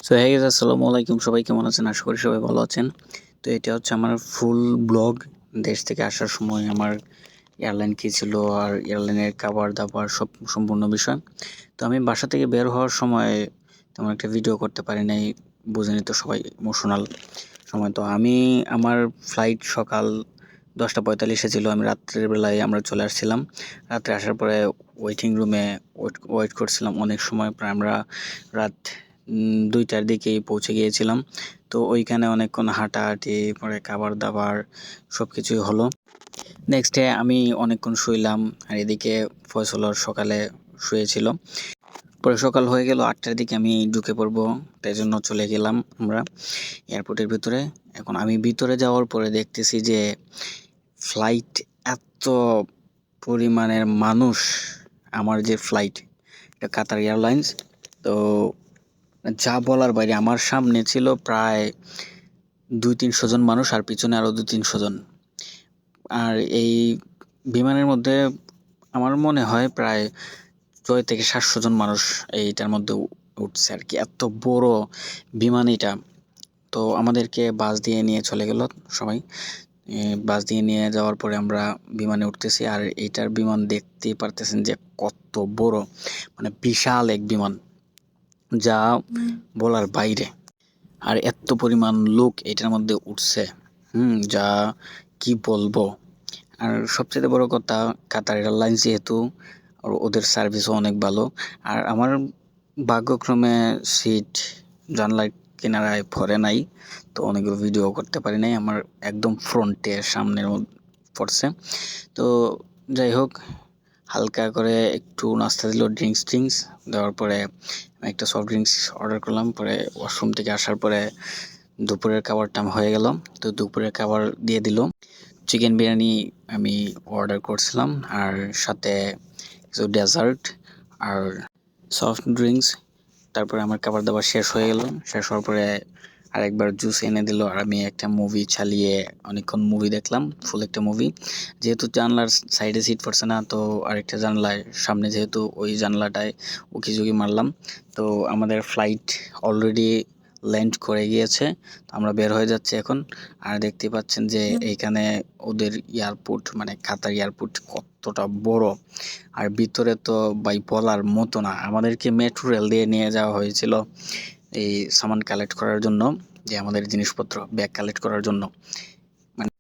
So hey guys, আসসালামু আলাইকুম। সবাই কেমন আছেন? আশা করি সবাই ভালো আছেন। তো এটা হচ্ছে আমার ফুল ব্লগ। দেশ থেকে আসার সময় আমার এয়ারলাইন কী ছিল আর এয়ারলাইনের খাবার দাবার সব সম্পূর্ণ বিষয়। তো আমি বাসা থেকে বের হওয়ার সময় তেমন একটা ভিডিও করতে পারি নাই, বুঝেনি তো সবাই, ইমোশনাল সময়। তো আমি আমার ফ্লাইট সকাল 10:45-এ ছিল। আমি রাত্রের বেলায় আমরা চলে আসছিলাম। রাত্রে আসার পরে ওয়েটিং রুমে ওয়েট করছিলাম অনেক সময়, প্রায় আমরা রাত 2টার দিকেই পৌঁছে গিয়েছিলাম। তো ওইখানে অনেকক্ষণ হাঁটাহাঁটি, পরে খাবার দাবার সব কিছুই হলো। নেক্সট ডে আমি অনেকক্ষণ শুইলাম, আর এদিকে ফয়সলর সকালে শুয়েছিল। পরে সকাল হয়ে গেল 8টার দিকে আমি ঢুকে পড়বো, তাই জন্য চলে গেলাম আমরা এয়ারপোর্টের ভিতরে। এখন আমি ভিতরে যাওয়ার পরে দেখতেছি যে ফ্লাইট এত পরিমাণের মানুষ। আমার যে ফ্লাইট, এটা কাতার এয়ারলাইন্স। তো যা বলার বাইরে, আমার সামনে ছিল প্রায় 200-300 জন মানুষ, আর পিছনে আরও 200-300 জন। আর এই বিমানের মধ্যে আমার মনে হয় প্রায় 600 থেকে 700 জন মানুষ এইটার মধ্যে উঠছে আর কি। এত বড় বিমান এটা। তো আমাদেরকে বাস দিয়ে নিয়ে চলে গেল সবাই। বাস দিয়ে নিয়ে যাওয়ার পরে আমরা বিমানে উঠতেছি, আর এইটার বিমান দেখতেই পারতেছেন যে কত বড়, মানে বিশাল এক বিমান, যা বলার বাইরে। আর এত পরিমাণ লোক এটার মধ্যে উঠছে, যা কি বলবো। আর সবচেয়ে বড় কথা, কাতার এয়ারলাইন্স যেহেতু, ওদের সার্ভিসও অনেক ভালো। আর আমার ভাগ্যক্রমে সিট জানলার কিনারায় পড়ে নাই, তো অনেকগুলো ভিডিও করতে পারি নাই। আমার একদম ফ্রন্টে সামনের মধ্যে পড়ছে। তো যাই হোক, হালকা করে একটু নাস্তা দিল, ড্রিঙ্কস দেওয়ার পরে আমি একটা সফট ড্রিঙ্কস অর্ডার করলাম। পরে ওয়াশরুম থেকে আসার পরে দুপুরের খাবারটা হয়ে গেল। তো দুপুরের খাবার দিয়ে দিল। চিকেন বিরিয়ানি আমি অর্ডার করছিলাম, আর সাথে কিছু ডেজার্ট আর সফট ড্রিঙ্কস। তারপরে আমার খাবার দাবার শেষ হয়ে গেল। শেষ হওয়ার পরে আরেকবার জুস এনে দিল, আর আমি একটা মুভি চালিয়ে অনেকক্ষণ মুভি দেখলাম, ফুল একটা মুভি। যেহেতু জানলার সাইডে সিট পড়ছে না, তো আরেকটা জানলায় সামনে, যেহেতু ওই জানলাটায় উকিঝুঁকি মারলাম। তো আমাদের ফ্লাইট অলরেডি ল্যান্ড করে গিয়েছে। তো আমরা বের হয়ে যাচ্ছি এখন। আর দেখতে পাচ্ছেন যে এইখানে ওদের এয়ারপোর্ট, মানে কাতার এয়ারপোর্ট কতটা বড়। আর ভিতরে তো ভাই বলার মতো না। আমাদেরকে মেট্রো রেল দিয়ে নিয়ে যাওয়া হয়েছিল এই সামান কালেক্ট করার জন্য, যে আমাদের জিনিসপত্র ব্যাগ কালেক্ট করার জন্য। মানে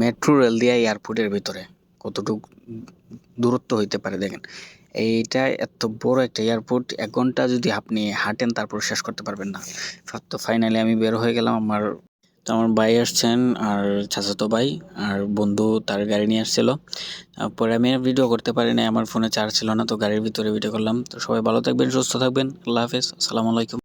মেট্রো রেল দিয়ে এয়ারপোর্টের ভিতরে কতটুকু দূরত্ব হইতে পারে দেখেন। এইটা এত বড় একটা এয়ারপোর্ট, 1 ঘন্টা যদি আপনি হাঁটেন তারপর শেষ করতে পারবেন না। তো ফাইনালি আমি বের হয়ে গেলাম। আমার ভাই আসছেন, আর চাচাতো ভাই আর বন্ধু তার গাড়ি নিয়ে আসছিল। পরে আমি ভিডিও করতে পারি নাই, আমার ফোনে চার্জ ছিল না, তো গাড়ির ভিতরে ভিডিও করলাম। তো সবাই ভালো থাকবেন, সুস্থ থাকবেন। আল্লাহ হাফেজ, আসসালামু আলাইকুম।